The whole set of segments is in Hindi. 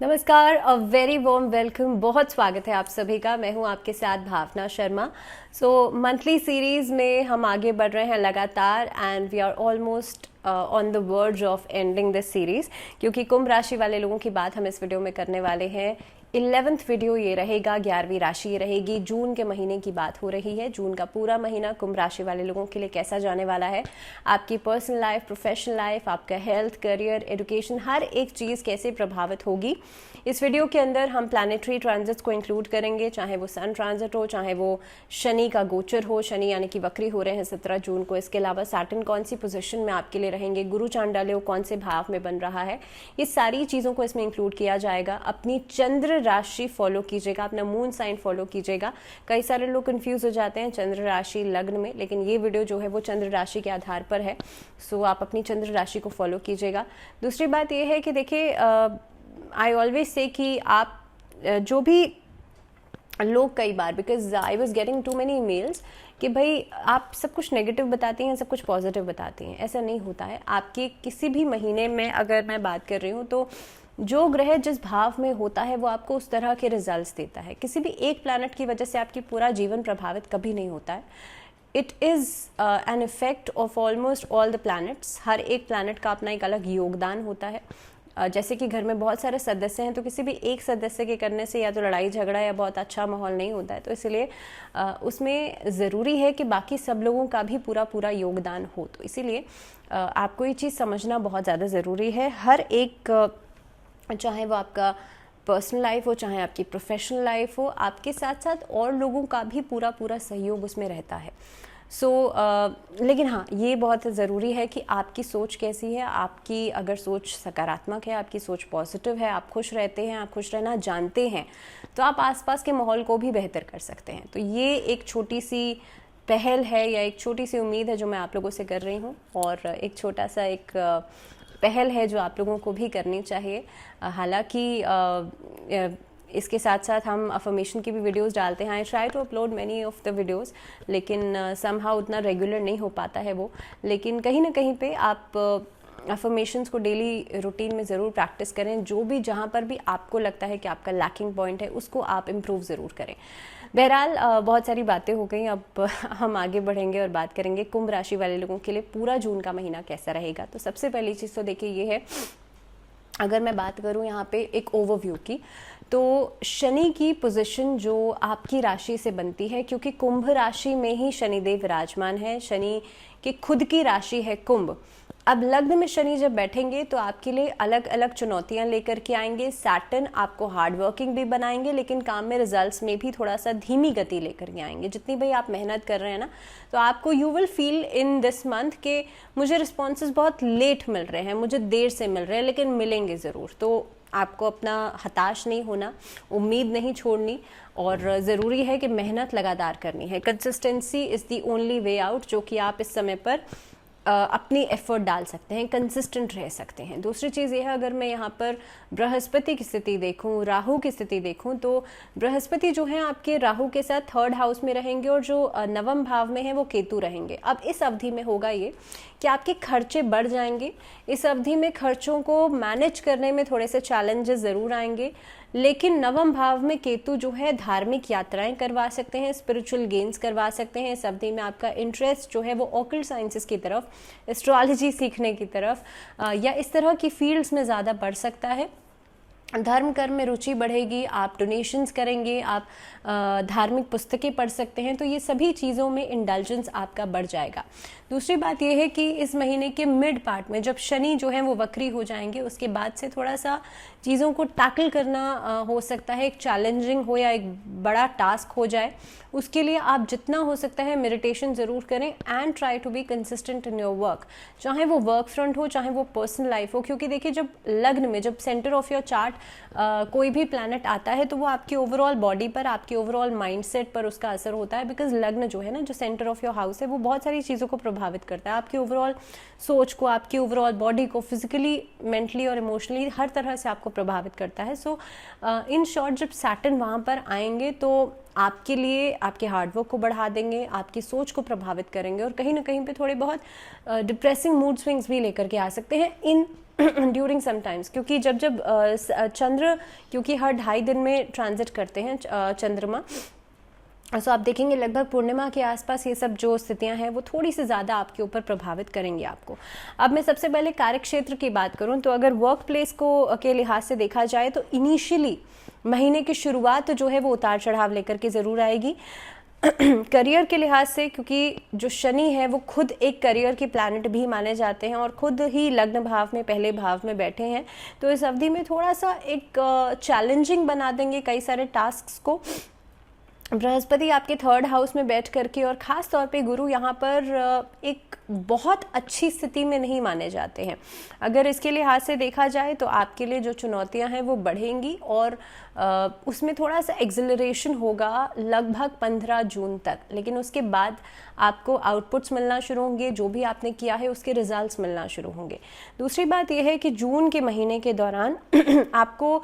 नमस्कार, अ वेरी वॉर्म वेलकम। बहुत स्वागत है आप सभी का। मैं हूं आपके साथ भावना शर्मा। मंथली सीरीज में हम आगे बढ़ रहे हैं लगातार and we are almost on the verge of ending this series, क्योंकि कुंभ राशि वाले लोगों की बात हम इस वीडियो में करने वाले हैं। 11th वीडियो ये रहेगा, 11वीं राशि ये रहेगी। जून के महीने की बात हो रही है। जून का पूरा महीना कुंभ राशि वाले लोगों के लिए कैसा जाने वाला है, आपकी पर्सनल लाइफ, प्रोफेशनल लाइफ, आपका हेल्थ, करियर, एजुकेशन, हर एक चीज़ कैसे प्रभावित होगी। इस वीडियो के अंदर हम प्लैनेटरी ट्रांजिट्स को इंक्लूड करेंगे, चाहे वो सन ट्रांजिट हो, चाहे वो शनि का गोचर हो। शनि यानी कि वक्री हो रहे हैं 17 जून को। इसके अलावा सैटर्न कौन सी पोजीशन में आपके लिए रहेंगे, गुरु चांडाल्य कौन से भाव में बन रहा है, ये सारी चीज़ों को इसमें इंक्लूड किया जाएगा। अपनी चंद्र राशि फॉलो कीजिएगा, अपना मून साइन फॉलो कीजिएगा। कई सारे लोग कंफ्यूज हो जाते हैं चंद्र राशि लग्न में, लेकिन ये वीडियो जो है वो चंद्र राशि के आधार पर है। सो आप अपनी चंद्र राशि को फॉलो कीजिएगा। दूसरी बात यह है कि देखिए, आई ऑलवेज से कि आप जो भी लोग, कई बार because I was getting too many emails कि भाई आप सब कुछ नेगेटिव बताती हैं, सब कुछ पॉजिटिव बताती हैं। ऐसा नहीं होता है। आपके किसी भी महीने में अगर मैं बात कर रही हूँ तो जो ग्रह जिस भाव में होता है वो आपको उस तरह के रिजल्ट्स देता है। किसी भी एक प्लैनेट की वजह से आपकी पूरा जीवन प्रभावित कभी नहीं होता है। It is an effect of almost all the planets. हर एक प्लैनेट का अपना एक अलग योगदान होता है। जैसे कि घर में बहुत सारे सदस्य हैं तो किसी भी एक सदस्य के करने से या तो लड़ाई झगड़ा या बहुत अच्छा माहौल नहीं होता है। तो इसलिए उसमें ज़रूरी है कि बाकी सब लोगों का भी पूरा पूरा योगदान हो। तो इसीलिए आपको ये चीज़ समझना बहुत ज़्यादा ज़रूरी है। हर एक, चाहे वो आपका पर्सनल लाइफ हो, चाहे आपकी प्रोफेशनल लाइफ हो, आपके साथ साथ और लोगों का भी पूरा पूरा सहयोग उसमें रहता है। लेकिन हाँ, ये बहुत ज़रूरी है कि आपकी सोच कैसी है। आपकी अगर सोच सकारात्मक है, आपकी सोच पॉजिटिव है, आप खुश रहते हैं, आप खुश रहना जानते हैं, तो आप आसपास के माहौल को भी बेहतर कर सकते हैं। तो ये एक छोटी सी पहल है या एक छोटी सी उम्मीद है जो मैं आप लोगों से कर रही हूँ, और एक छोटा सा एक पहल है जो आप लोगों को भी करनी चाहिए। हालांकि इसके साथ साथ हम अफर्मेशन की भी वीडियोस डालते हैं। I try to upload many of the videos, लेकिन समहाउ उतना रेगुलर नहीं हो पाता है वो। लेकिन कहीं ना कहीं पे आप अफर्मेशंस को डेली रूटीन में ज़रूर प्रैक्टिस करें। जो भी, जहाँ पर भी आपको लगता है कि आपका लैकिंग पॉइंट है, उसको आप इम्प्रूव ज़रूर करें। बहरहाल बहुत सारी बातें हो गई। अब हम आगे बढ़ेंगे और बात करेंगे कुंभ राशि वाले लोगों के लिए पूरा जून का महीना कैसा रहेगा। तो सबसे पहली चीज़ तो देखिए ये है, अगर मैं बात करूं यहाँ पे एक ओवरव्यू की, तो शनि की पोजीशन जो आपकी राशि से बनती है, क्योंकि कुंभ राशि में ही शनिदेव विराजमान है। शनि की खुद की राशि है कुंभ। अब लग्न में शनि जब बैठेंगे तो आपके लिए अलग अलग चुनौतियां लेकर के आएंगे। सैटर्न आपको हार्ड वर्किंग भी बनाएंगे, लेकिन काम में रिजल्ट्स में भी थोड़ा सा धीमी गति लेकर के आएंगे। जितनी भाई आप मेहनत कर रहे हैं ना, तो आपको you will feel in this month के मुझे रिस्पॉन्सेज बहुत लेट मिल रहे हैं, मुझे देर से मिल रहे हैं, लेकिन मिलेंगे ज़रूर। तो आपको अपना हताश नहीं होना, उम्मीद नहीं छोड़नी, और ज़रूरी है कि मेहनत लगातार करनी है। Consistency is the only way out, जो कि आप इस समय पर अपनी एफर्ट डाल सकते हैं, कंसिस्टेंट रह सकते हैं। दूसरी चीज़ ये है, अगर मैं यहाँ पर बृहस्पति की स्थिति देखूँ, राहु की स्थिति देखूँ, तो बृहस्पति जो है आपके राहु के साथ 3rd हाउस में रहेंगे, और जो 9वें भाव में है वो केतु रहेंगे। अब इस अवधि में होगा ये कि आपके खर्चे बढ़ जाएंगे। इस अवधि में खर्चों को मैनेज करने में थोड़े से चैलेंजेस ज़रूर आएंगे, लेकिन 9वें भाव में केतु जो है धार्मिक यात्राएं करवा सकते हैं, स्पिरिचुअल गेन्स करवा सकते हैं। इस अवधि में आपका इंटरेस्ट जो है वो ऑकल्ट साइंसेस की तरफ, एस्ट्रोलॉजी सीखने की तरफ या इस तरह की फील्ड्स में ज़्यादा बढ़ सकता है। धर्म कर्म में रुचि बढ़ेगी, आप डोनेशंस करेंगे, आप धार्मिक पुस्तकें पढ़ सकते हैं। तो ये सभी चीज़ों में इंडल्जेंस आपका बढ़ जाएगा। दूसरी बात यह है कि इस महीने के मिड पार्ट में जब शनि जो है वो वक्री हो जाएंगे, उसके बाद से थोड़ा सा चीज़ों को टैकल करना हो सकता है, एक चैलेंजिंग हो या एक बड़ा टास्क हो जाए। उसके लिए आप जितना हो सकता है मेडिटेशन ज़रूर करें and try to be consistent in your work, चाहे वो वर्क फ्रंट हो, चाहे वो पर्सनल लाइफ हो। क्योंकि देखिए, जब लग्न में, जब सेंटर ऑफ योर चार्ट कोई भी प्लैनेट आता है, तो वो आपकी ओवरऑल बॉडी पर, आपकी ओवरऑल माइंडसेट पर उसका असर होता है। बिकॉज लग्न जो है ना, जो सेंटर ऑफ योर हाउस है, वो बहुत सारी चीज़ों को प्रभावित करता है। आपकी ओवरऑल सोच को, आपकी ओवरऑल बॉडी को, फिजिकली, मेंटली और इमोशनली हर तरह से आपको प्रभावित करता है। सो इन शॉर्ट, जब सैटर्न वहाँ पर आएंगे तो आपके लिए आपके हार्डवर्क को बढ़ा देंगे, आपकी सोच को प्रभावित करेंगे, और कहीं ना कहीं पे थोड़े बहुत डिप्रेसिंग मूड स्विंग्स भी लेकर के आ सकते हैं इन ड्यूरिंग समटाइम्स, क्योंकि जब जब चंद्र, क्योंकि हर 2.5 दिन में ट्रांजिट करते हैं चंद्रमा, सो आप देखेंगे लगभग पूर्णिमा के आसपास ये सब जो स्थितियां हैं वो थोड़ी सी ज़्यादा आपके ऊपर प्रभावित करेंगे आपको। अब मैं सबसे पहले कार्यक्षेत्र की बात करूं तो अगर वर्क प्लेस को के लिहाज से देखा जाए तो इनिशियली महीने की शुरुआत जो है वो उतार चढ़ाव लेकर के ज़रूर आएगी। करियर के लिहाज से, क्योंकि जो शनि है वो खुद एक करियर की प्लैनेट भी माने जाते हैं और खुद ही लग्न भाव में, पहले भाव में बैठे हैं, तो इस अवधि में थोड़ा सा एक चैलेंजिंग बना देंगे कई सारे टास्क्स को। बृहस्पति आपके 3rd हाउस में बैठ करके, और ख़ास तौर पे गुरु यहाँ पर एक बहुत अच्छी स्थिति में नहीं माने जाते हैं। अगर इसके लिहाज से देखा जाए तो आपके लिए जो चुनौतियाँ हैं वो बढ़ेंगी और उसमें थोड़ा सा एक्सिलरेशन होगा लगभग 15 जून तक, लेकिन उसके बाद आपको आउटपुट्स मिलना शुरू होंगे, जो भी आपने किया है उसके रिजल्ट्स मिलना शुरू होंगे। दूसरी बात यह है कि जून के महीने के दौरान आपको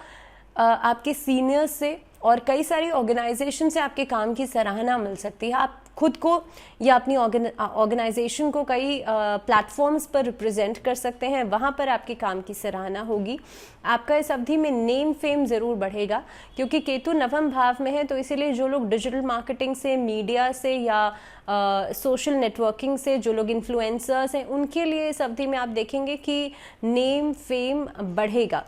आपके सीनियर्स से और कई सारी ऑर्गेनाइजेशन से आपके काम की सराहना मिल सकती है। आप खुद को या अपनी ऑर्गेनाइजेशन को कई प्लेटफॉर्म्स पर रिप्रेजेंट कर सकते हैं, वहाँ पर आपके काम की सराहना होगी। आपका इस अवधि में नेम फेम ज़रूर बढ़ेगा, क्योंकि केतु 9वें भाव में है, तो इसीलिए जो लोग डिजिटल मार्केटिंग से, मीडिया से या सोशल नेटवर्किंग से, जो लोग इन्फ्लुएंसर्स हैं, उनके लिए इस अवधि में आप देखेंगे कि नेम फेम बढ़ेगा।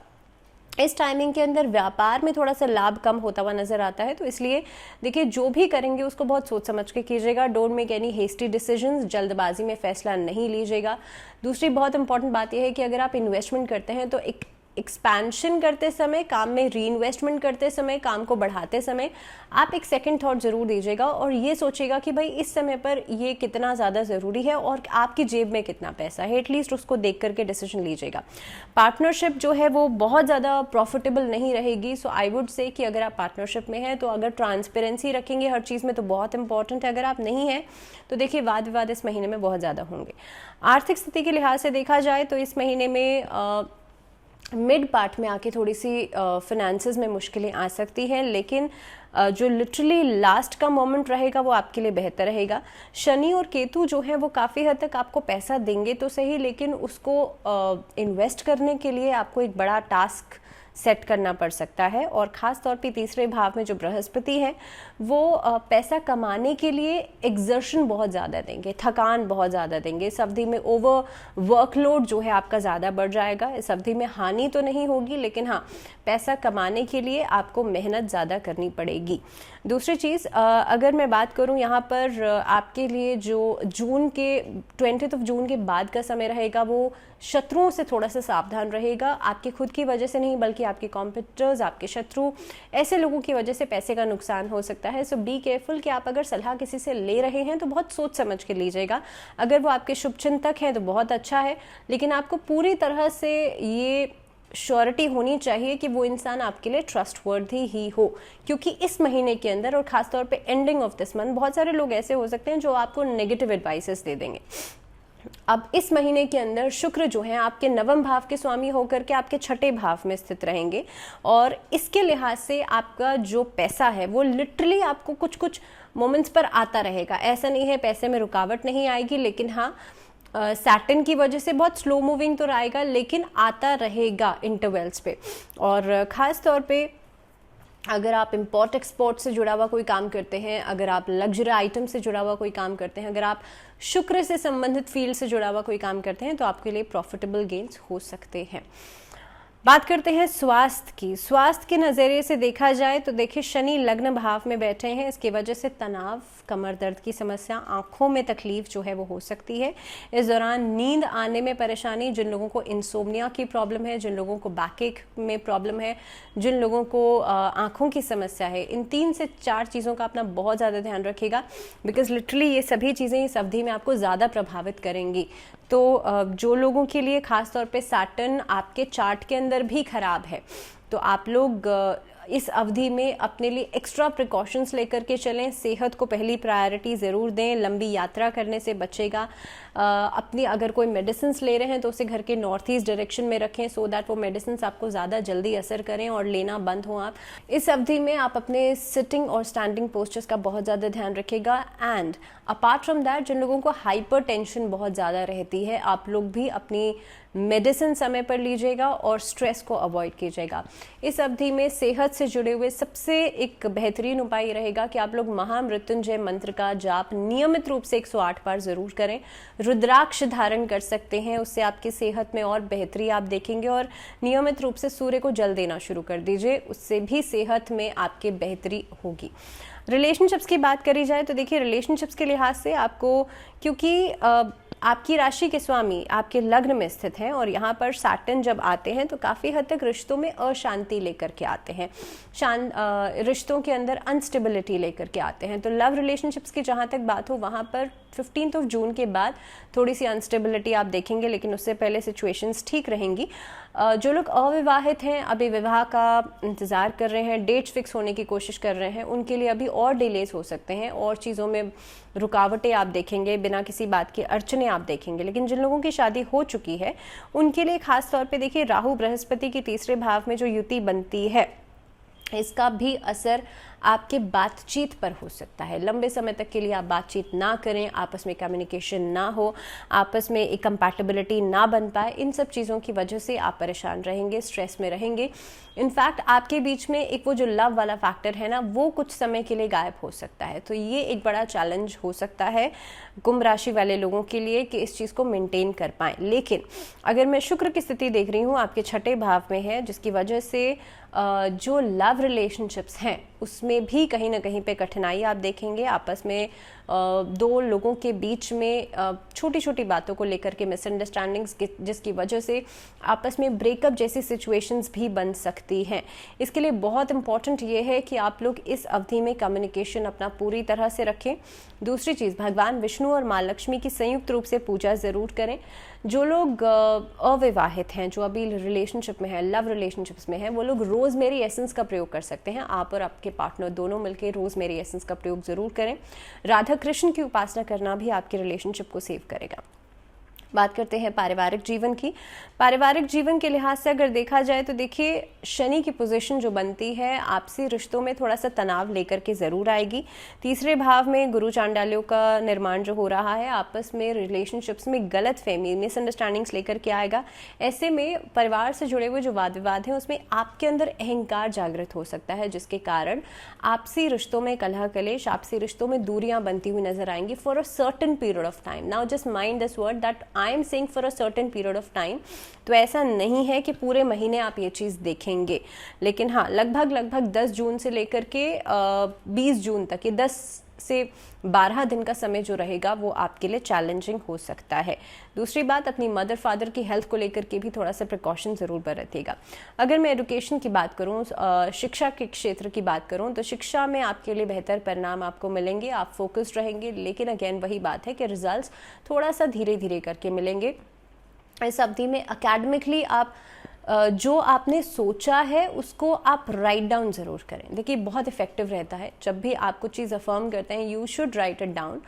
इस टाइमिंग के अंदर व्यापार में थोड़ा सा लाभ कम होता हुआ नजर आता है, तो इसलिए देखिए जो भी करेंगे उसको बहुत सोच समझ के कीजिएगा। Don't make any hasty decisions, जल्दबाजी में फैसला नहीं लीजिएगा। दूसरी बहुत इंपॉर्टेंट बात यह है कि अगर आप इन्वेस्टमेंट करते हैं तो एक एक्सपेंशन करते समय, काम में री इन्वेस्टमेंट करते समय, काम को बढ़ाते समय आप एक सेकंड थॉट ज़रूर दीजिएगा और ये सोचिएगा कि भाई इस समय पर ये कितना ज़्यादा ज़रूरी है और आपकी जेब में कितना पैसा है, एटलीस्ट उसको देख करके डिसीजन लीजिएगा। पार्टनरशिप जो है वो बहुत ज़्यादा प्रॉफिटेबल नहीं रहेगी, सो आई वुड से कि अगर आप पार्टनरशिप में हैं तो अगर ट्रांसपेरेंसी रखेंगे हर चीज़ में तो बहुत इंपॉर्टेंट है। अगर आप नहीं हैं तो देखिए वाद विवाद इस महीने में बहुत ज़्यादा होंगे। आर्थिक स्थिति के लिहाज से देखा जाए तो इस महीने में मिड पार्ट में आके थोड़ी सी फिनेंसेस में मुश्किलें आ सकती हैं, लेकिन जो लिटरली लास्ट का मोमेंट रहेगा वो आपके लिए बेहतर रहेगा। शनि और केतु जो है वो काफ़ी हद तक आपको पैसा देंगे तो सही, लेकिन उसको इन्वेस्ट करने के लिए आपको एक बड़ा टास्क सेट करना पड़ सकता है। और ख़ास तौर पे तीसरे भाव में जो बृहस्पति है वो पैसा कमाने के लिए एग्जर्शन बहुत ज़्यादा देंगे, थकान बहुत ज़्यादा देंगे। इस अवधि में ओवर वर्कलोड जो है आपका ज़्यादा बढ़ जाएगा। इस अवधि में हानि तो नहीं होगी, लेकिन हाँ पैसा कमाने के लिए आपको मेहनत ज़्यादा करनी पड़ेगी। दूसरी चीज़ अगर मैं बात करूं यहाँ पर आपके लिए जो जून के 20 जून के बाद का समय रहेगा वो शत्रुओं से थोड़ा सा सावधान रहेगा। आपकी खुद की वजह से नहीं बल्कि आपके कॉम्पिटिटर्स, आपके शत्रु, ऐसे लोगों की वजह से पैसे का नुकसान हो सकता है। सो बी केयरफुल कि आप अगर सलाह किसी से ले रहे हैं तो बहुत सोच समझ के लीजिएगा। अगर वो आपके शुभचिंतक हैं तो बहुत अच्छा है, लेकिन आपको पूरी तरह से ये श्योरिटी होनी चाहिए कि वो इंसान आपके लिए ट्रस्टवर्दी ही हो, क्योंकि इस महीने के अंदर और खासतौर पे एंडिंग ऑफ दिस मंथ बहुत सारे लोग ऐसे हो सकते हैं जो आपको नेगेटिव एडवाइसेस दे देंगे। अब इस महीने के अंदर शुक्र जो है आपके 9वें भाव के स्वामी होकर के आपके 6ठे भाव में स्थित रहेंगे और इसके लिहाज से आपका जो पैसा है वो लिटरली आपको कुछ कुछ मोमेंट्स पर आता रहेगा। ऐसा नहीं है पैसे में रुकावट नहीं आएगी, लेकिन हाँ सैटर्न की वजह से बहुत स्लो मूविंग तो रहेगा, लेकिन आता रहेगा इंटरवल्स पे। और ख़ास तौर पे अगर आप इंपोर्ट एक्सपोर्ट से जुड़ा हुआ कोई काम करते हैं, अगर आप लग्जरी आइटम से जुड़ा हुआ कोई काम करते हैं, अगर आप शुक्र से संबंधित फील्ड से जुड़ा हुआ कोई काम करते हैं तो आपके लिए प्रॉफिटेबल गेन्स हो सकते हैं। बात करते हैं स्वास्थ्य की। स्वास्थ्य के नज़रिए से देखा जाए तो देखिए शनि लग्न भाव में बैठे हैं, इसकी वजह से तनाव, कमर दर्द की समस्या, आंखों में तकलीफ जो है वो हो सकती है। इस दौरान नींद आने में परेशानी, जिन लोगों को इंसोम्निया की प्रॉब्लम है, जिन लोगों को बैकएक में प्रॉब्लम है, जिन लोगों को आंखों की समस्या है, इन 3 से 4 चीज़ों का अपना बहुत ज़्यादा ध्यान रखिएगा, बिकॉज लिटरली ये सभी चीज़ें इस अवधि में आपको ज़्यादा प्रभावित करेंगी। तो जो लोगों के लिए खास तौर पे सैटर्न आपके चार्ट के अंदर भी खराब है तो आप लोग इस अवधि में अपने लिए एक्स्ट्रा प्रिकॉशंस लेकर के चलें। सेहत को पहली प्रायोरिटी ज़रूर दें, लंबी यात्रा करने से बचेगा। अपनी अगर कोई मेडिसिन ले रहे हैं तो उसे घर के नॉर्थ ईस्ट डायरेक्शन में रखें, सो दैट वो मेडिसिन आपको ज़्यादा जल्दी असर करें और लेना बंद हो आप। इस अवधि में आप अपने सिटिंग और स्टैंडिंग पोस्चर्स का बहुत ज़्यादा ध्यान रखिएगा। एंड अपार्ट फ्रॉम दैट, जिन लोगों को हाइपर टेंशन बहुत ज़्यादा रहती है, आप लोग भी अपनी मेडिसिन समय पर लीजिएगा और स्ट्रेस को अवॉइड कीजिएगा। इस अवधि में सेहत से जुड़े हुए सबसे एक बेहतरीन उपाय रहेगा कि आप लोग महामृत्युंजय मंत्र का जाप नियमित रूप से 108 बार जरूर करें। रुद्राक्ष धारण कर सकते हैं, उससे आपकी सेहत में और बेहतरी आप देखेंगे। और नियमित रूप से सूर्य को जल देना शुरू कर दीजिए, उससे भी सेहत में आपके बेहतरी होगी। रिलेशनशिप्स की बात करी जाए तो देखिए, रिलेशनशिप्स के लिहाज से आपको, क्योंकि आपकी राशि के स्वामी आपके लग्न में स्थित हैं और यहाँ पर सैटर्न जब आते हैं तो काफ़ी हद तक रिश्तों में अशांति लेकर के आते हैं, रिश्तों के अंदर अनस्टेबिलिटी लेकर के आते हैं। तो लव रिलेशनशिप्स की जहाँ तक बात हो, वहाँ पर 15 जून के बाद थोड़ी सी अनस्टेबिलिटी आप देखेंगे, लेकिन उससे पहले सिचुएशंस ठीक रहेंगी। जो लोग अविवाहित हैं, अभी विवाह का इंतज़ार कर रहे हैं, डेट्स फिक्स होने की कोशिश कर रहे हैं, उनके लिए अभी और डिलेज हो सकते हैं और चीज़ों में रुकावटें आप देखेंगे, बिना किसी बात के अड़चने आप देखेंगे। लेकिन जिन लोगों की शादी हो चुकी है उनके लिए खास तौर पे देखिए, राहु बृहस्पति की तीसरे भाव में जो युति बनती है, इसका भी असर आपके बातचीत पर हो सकता है। लंबे समय तक के लिए आप बातचीत ना करें, आपस में कम्युनिकेशन ना हो, आपस में एक कंपैटिबिलिटी ना बन पाए, इन सब चीज़ों की वजह से आप परेशान रहेंगे, स्ट्रेस में रहेंगे। इनफैक्ट आपके बीच में एक वो जो लव वाला फैक्टर है ना, वो कुछ समय के लिए गायब हो सकता है। तो ये एक बड़ा चैलेंज हो सकता है कुंभ राशि वाले लोगों के लिए कि इस चीज़ को मेंटेन कर पाएं। लेकिन अगर मैं शुक्र की स्थिति देख रही हूँ, आपके छठे भाव में है, जिसकी वजह से जो लव रिलेशनशिप्स हैं उसमें भी कहीं ना कहीं पे कठिनाई आप देखेंगे। आपस में दो लोगों के बीच में छोटी छोटी बातों को लेकर के मिसअंडरस्टैंडिंग्स, जिसकी वजह से आपस में ब्रेकअप जैसी सिचुएशंस भी बन सकती हैं। इसके लिए बहुत इंपॉर्टेंट ये है कि आप लोग इस अवधि में कम्युनिकेशन अपना पूरी तरह से रखें। दूसरी चीज़, भगवान विष्णु और माँ लक्ष्मी की संयुक्त रूप से पूजा ज़रूर करें। जो लोग अविवाहित हैं, जो अभी रिलेशनशिप में है, लव रिलेशनशिप्स में है, वो लोग रोज़मेरी एसेंस का प्रयोग कर सकते हैं। आप और आपके पार्टनर दोनों मिलकर रोज़मेरी एसेंस का प्रयोग ज़रूर करें। राधा कृष्ण की उपासना करना भी आपके रिलेशनशिप को सेव करेगा। बात करते हैं पारिवारिक जीवन की। पारिवारिक जीवन के लिहाज से अगर देखा जाए तो देखिए, शनि की पोजीशन जो बनती है, आपसी रिश्तों में थोड़ा सा तनाव लेकर के ज़रूर आएगी। तीसरे भाव में गुरु चांडालियों का निर्माण जो हो रहा है, आपस में रिलेशनशिप्स में गलत फहमी, मिसअंडरस्टैंडिंग्स लेकर के आएगा। ऐसे में परिवार से जुड़े हुए जो वाद विवाद हैं उसमें आपके अंदर अहंकार जागृत हो सकता है, जिसके कारण आपसी रिश्तों में कलह कलेश, आपसी रिश्तों में दूरियां बनती हुई नजर आएंगी for a certain period of time. Now just mind this word that I am saying for a certain period of time. तो ऐसा नहीं है कि पूरे महीने आप ये चीज़ देखेंगे, लेकिन हाँ, लगभग 10 जून से लेकर के 20 जून तक, ये 10 से 12 दिन का समय जो रहेगा वो आपके लिए चैलेंजिंग हो सकता है। दूसरी बात, अपनी मदर फादर की हेल्थ को लेकर के भी थोड़ा सा प्रिकॉशन ज़रूर बरतिएगा। अगर मैं एजुकेशन की बात करूँ, शिक्षा के क्षेत्र की बात करूँ, तो शिक्षा में आपके लिए बेहतर परिणाम आपको मिलेंगे, आप फोकस्ड रहेंगे। लेकिन अगेन वही बात है कि रिजल्ट्स थोड़ा सा धीरे धीरे करके मिलेंगे। इस अवधि में एकेडमिकली आप जो आपने सोचा है उसको आप राइट डाउन ज़रूर करें। देखिए, बहुत इफेक्टिव रहता है जब भी आप कुछ चीज़ अफर्म करते हैं, you should write it down.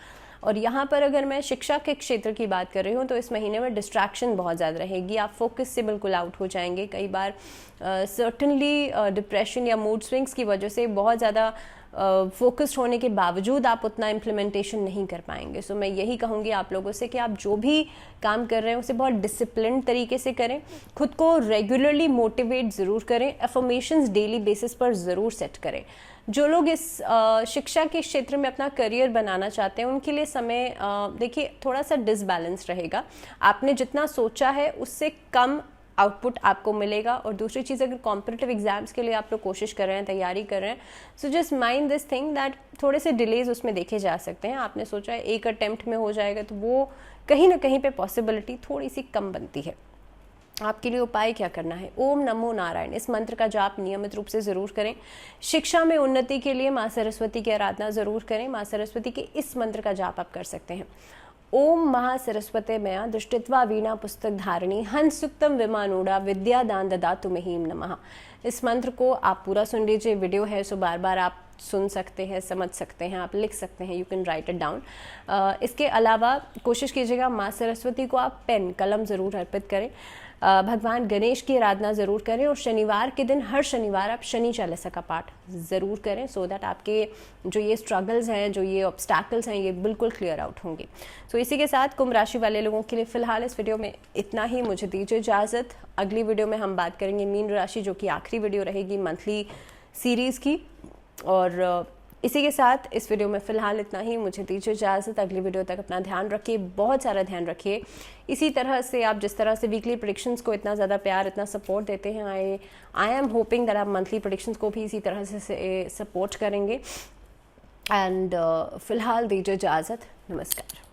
और यहाँ पर अगर मैं शिक्षा के क्षेत्र की बात कर रही हूँ तो इस महीने में डिस्ट्रैक्शन बहुत ज़्यादा रहेगी, आप फोकस से बिल्कुल आउट हो जाएंगे। कई बार सर्टनली डिप्रेशन या मूड स्विंग्स की वजह से बहुत ज़्यादा फोकस्ड होने के बावजूद आप उतना इम्प्लीमेंटेशन नहीं कर पाएंगे। सो मैं यही कहूँगी आप लोगों से कि आप जो भी काम कर रहे हैं उसे बहुत डिसिप्लिन तरीके से करें, खुद को रेगुलरली मोटिवेट ज़रूर करें, एफर्मेशंस डेली बेसिस पर ज़रूर सेट करें। जो लोग इस शिक्षा के क्षेत्र में अपना करियर बनाना चाहते हैं उनके लिए समय देखिए थोड़ा सा डिसबैलेंस रहेगा। आपने जितना सोचा है उससे कम आउटपुट आपको मिलेगा। और दूसरी चीज़, अगर कॉम्पिटिटिव एग्जाम्स के लिए आप लोग कोशिश कर रहे हैं, तैयारी कर रहे हैं, so just mind this thing that थोड़े से डिलेज उसमें देखे जा सकते हैं। आपने सोचा है एक अटेम्प्ट में हो जाएगा, तो वो कहीं ना कहीं पे पॉसिबिलिटी थोड़ी सी कम बनती है। आपके लिए उपाय क्या करना है, ओम नमो नारायण, इस मंत्र का जाप नियमित रूप से ज़रूर करें। शिक्षा में उन्नति के लिए माँ सरस्वती की आराधना ज़रूर करें। माँ सरस्वती के इस मंत्र का जाप आप कर सकते हैं। ओम महासरस्वते मया दृष्टित्वा वीणा पुस्तक धारिणी हंस सुक्तम विमानूढ़ा विद्या दान ददातु महीम नमः। इस मंत्र को आप पूरा सुन लीजिए, वीडियो है सो बार बार आप सुन सकते हैं, समझ सकते हैं, आप लिख सकते हैं, you can write it down. इसके अलावा कोशिश कीजिएगा माँ सरस्वती को आप पेन कलम ज़रूर अर्पित करें। भगवान गणेश की आराधना ज़रूर करें और शनिवार के दिन हर शनिवार आप शनि चालीसा का पाठ ज़रूर करें, सो दैट आपके जो ये स्ट्रगल्स हैं, जो ये ऑब्स्टैकल्स हैं, ये बिल्कुल क्लियर आउट होंगे। सो इसी के साथ कुंभ राशि वाले लोगों के लिए फ़िलहाल इस वीडियो में इतना ही। मुझे दीजिए इजाज़त। अगली वीडियो में हम बात करेंगे मीन राशि, जो कि आखिरी वीडियो रहेगी मंथली सीरीज़ की। और इसी के साथ इस वीडियो में फ़िलहाल इतना ही। मुझे दीजिए इजाज़त। अगली वीडियो तक अपना ध्यान रखिए, बहुत सारा ध्यान रखिए। इसी तरह से आप जिस तरह से वीकली प्रेडिक्शंस को इतना ज़्यादा प्यार, इतना सपोर्ट देते हैं, आई एम होपिंग दैट आप मंथली प्रेडिक्शंस को भी इसी तरह से सपोर्ट करेंगे। एंड फ़िलहाल दीजिए इजाज़त। नमस्कार।